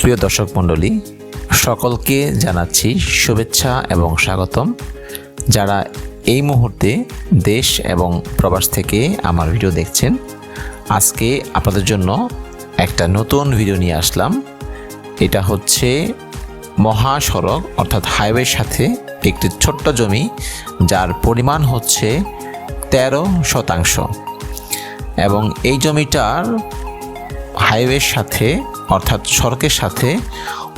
প্রিয় দর্শক মণ্ডলী, সকলকে জানাচ্ছি শুভেচ্ছা এবং স্বাগতম। যারা এই মুহূর্তে দেশ এবং প্রবাস থেকে আমার ভিডিও দেখছেন, আজকে আপনাদের জন্য একটা নতুন ভিডিও নিয়ে আসলাম। এটা হচ্ছে মহাসড়ক অর্থাৎ হাইওয়ের সাথে একটি ছোট্ট জমি, যার পরিমাণ হচ্ছে 13%। এবং এই জমিটার হাইওয়ের সাথে অর্থাৎ সড়কের সাথে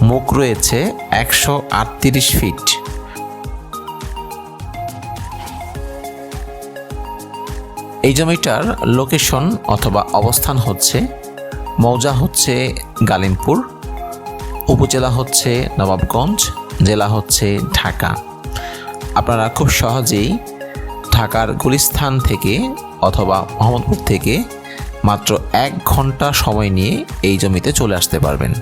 মুখ রয়েছে 138 ফিট। এই জমিটার লোকেশন অথবা অবস্থান হচ্ছে, মৌজা হচ্ছে গালিমপুর, উপজেলা হচ্ছে নবাবগঞ্জ, জেলা হচ্ছে ঢাকা। আপনারা খুব সহজেই ঢাকার গুলিস্তান থেকে অথবা মোহাম্মদপুর থেকে মাত্র 1 ঘন্টা সময় নিয়ে এই জমিতে চলে আসতে পারবেন।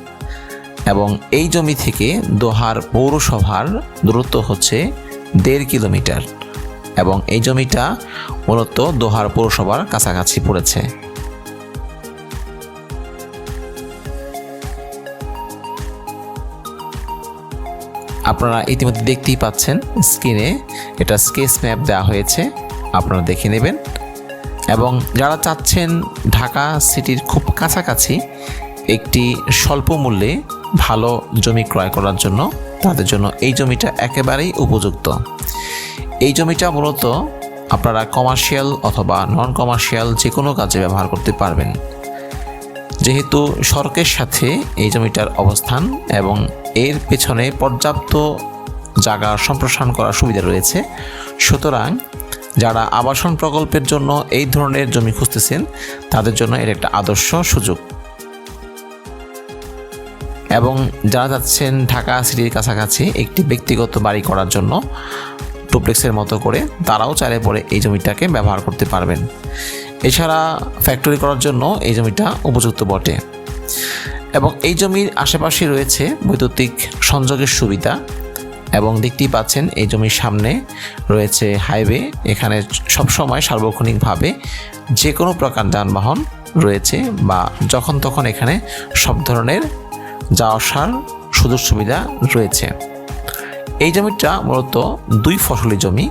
এবং এই জমি থেকে দোহার পৌরসভার দূরত্ব হচ্ছে 1.5 কিলোমিটার। এবং এই জমিটা মূলত দোহার পৌরসভার কাছাকাছি পড়েছে। আপনারা ইতিমধ্যে দেখতেই পাচ্ছেন স্ক্রিনে, এটা স্কেচ ম্যাপ দেওয়া হয়েছে, আপনারা দেখে নেবেন। এবং যারা চাচ্ছেন ঢাকা সিটির খুব কাছাকাছি একটি স্বল্প মূল্যে ভালো জমি ক্রয় করার জন্য, তাদের জন্য এই জমিটা একেবারেই উপযুক্ত। এই জমিটা মূলত আপনারা কমার্শিয়াল অথবা নন কমার্শিয়াল যে কোনো কাজে ব্যবহার করতে পারবেন। যেহেতু সড়কের সাথে এই জমিটার অবস্থান এবং এর পেছনে পর্যাপ্ত জায়গা সম্প্রসারণ করার সুবিধা রয়েছে, সুতরাং যারা আবাসন প্রকল্পের জন্য এই ধরনের জমি খুঁজতেছেন তাদের জন্য এর একটা আদর্শ সুযোগ। এবং যারা যাচ্ছেন ঢাকা সিটির কাছাকাছি একটি ব্যক্তিগত বাড়ি করার জন্য ডুপ্লেক্সের মতো করে, তারাও চাইলে পরে এই জমিটাকে ব্যবহার করতে পারবেন। এছাড়া ফ্যাক্টরি করার জন্য এই জমিটা উপযুক্ত বটে। এবং এই জমির আশেপাশে রয়েছে বৈদ্যুতিক সংযোগের সুবিধা। এবং দেখতেই পাচ্ছেন এই জমির সামনে রয়েছে হাইওয়ে। এখানে সবসময় সার্বক্ষণিকভাবে যে কোনো প্রকার যানবাহন রয়েছে, বা যখন তখন এখানে সব ধরনের যাওয়া আসার সুযোগ সুবিধা রয়েছে। এই জমিটা মূলত 2 ফসলি জমি।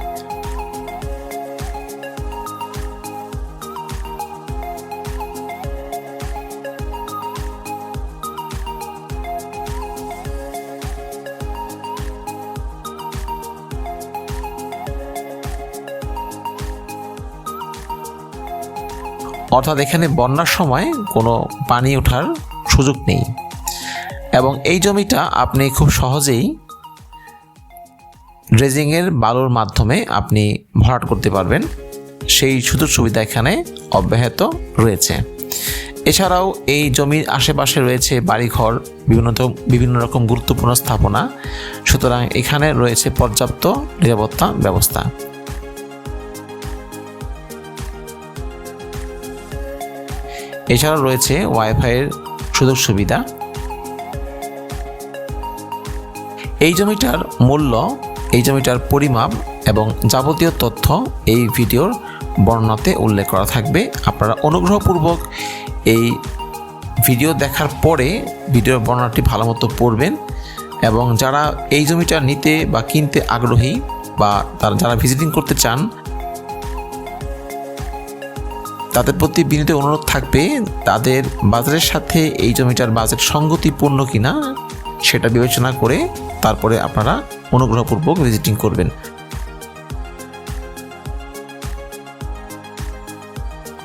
অর্থাৎ এখানে বন্যার সময় কোনো পানি ওঠার সুযোগ নেই। এবং এই জমিটা আপনি খুব সহজেই ড্রেজিংয়ের বালুর মাধ্যমে আপনি ভরাট করতে পারবেন, সেই সুযোগ সুবিধা এখানে অব্যাহত রয়েছে। এছাড়াও এই জমির আশেপাশে রয়েছে বাড়িঘর, বিভিন্ন রকম গুরুত্বপূর্ণ স্থাপনা, সুতরাং এখানে রয়েছে পর্যাপ্ত নিরাপত্তা ব্যবস্থা। এছাড়াও রয়েছে ওয়াইফাইয়ের সুযোগ সুবিধা। এই জমিটার মূল্য, এই জমিটার পরিমাপ এবং যাবতীয় তথ্য এই ভিডিওর বর্ণনাতে উল্লেখ করা থাকবে। আপনারা অনুগ্রহপূর্বক এই ভিডিও দেখার পরে ভিডিওর বর্ণনাটি ভালোমতো পড়বেন। এবং যারা এই জমিটা নিতে বা কিনতে আগ্রহী, বা যারা ভিজিটিং করতে চান, তাদের প্রতি বিনীত অনুরোধ থাকবে তাদের বাজারের সাথে এই জমিটার বাজেট সঙ্গতিপূর্ণ কিনা সেটা বিবেচনা করে তারপরে আপনারা অনুগ্রহপূর্বক ভিজিটিং করবেন।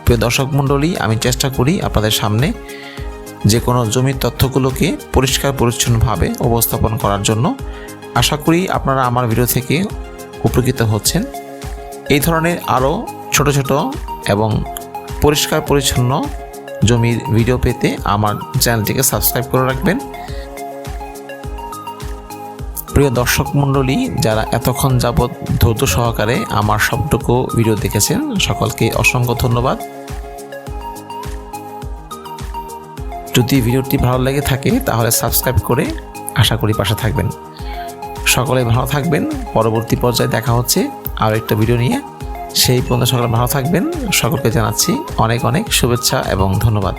প্রিয় দর্শক মণ্ডলী, আমি চেষ্টা করি আপনাদের সামনে যে কোনো জমির তথ্যগুলোকে পরিষ্কার পরিচ্ছন্নভাবে উপস্থাপন করার জন্য। আশা করি আপনারা আমার ভিডিও থেকে উপকৃত হচ্ছেন। এই ধরনের আরও ছোট ছোট এবং পরিষ্কার পরিচ্ছন্ন জমির ভিডিও পেতে আমার চ্যানেলটিকে সাবস্ক্রাইব করে রাখবেন। প্রিয় দর্শক মণ্ডলী, যারা এতক্ষণ যাবৎ ধৈর্য সহকারে আমার সবটুকু ভিডিও দেখেছেন, সকলকে অসংখ্য ধন্যবাদ। যদি ভিডিওটি ভালো লেগে থাকে তাহলে সাবস্ক্রাইব করে আশা করি পাশে থাকবেন। সকলে ভালো থাকবেন। পরবর্তী পর্যায়ে দেখা হচ্ছে আরও একটা ভিডিও নিয়ে। সেই পর্যন্ত সকলে ভালো থাকবেন। সকলকে জানাচ্ছি অনেক অনেক শুভেচ্ছা এবং ধন্যবাদ।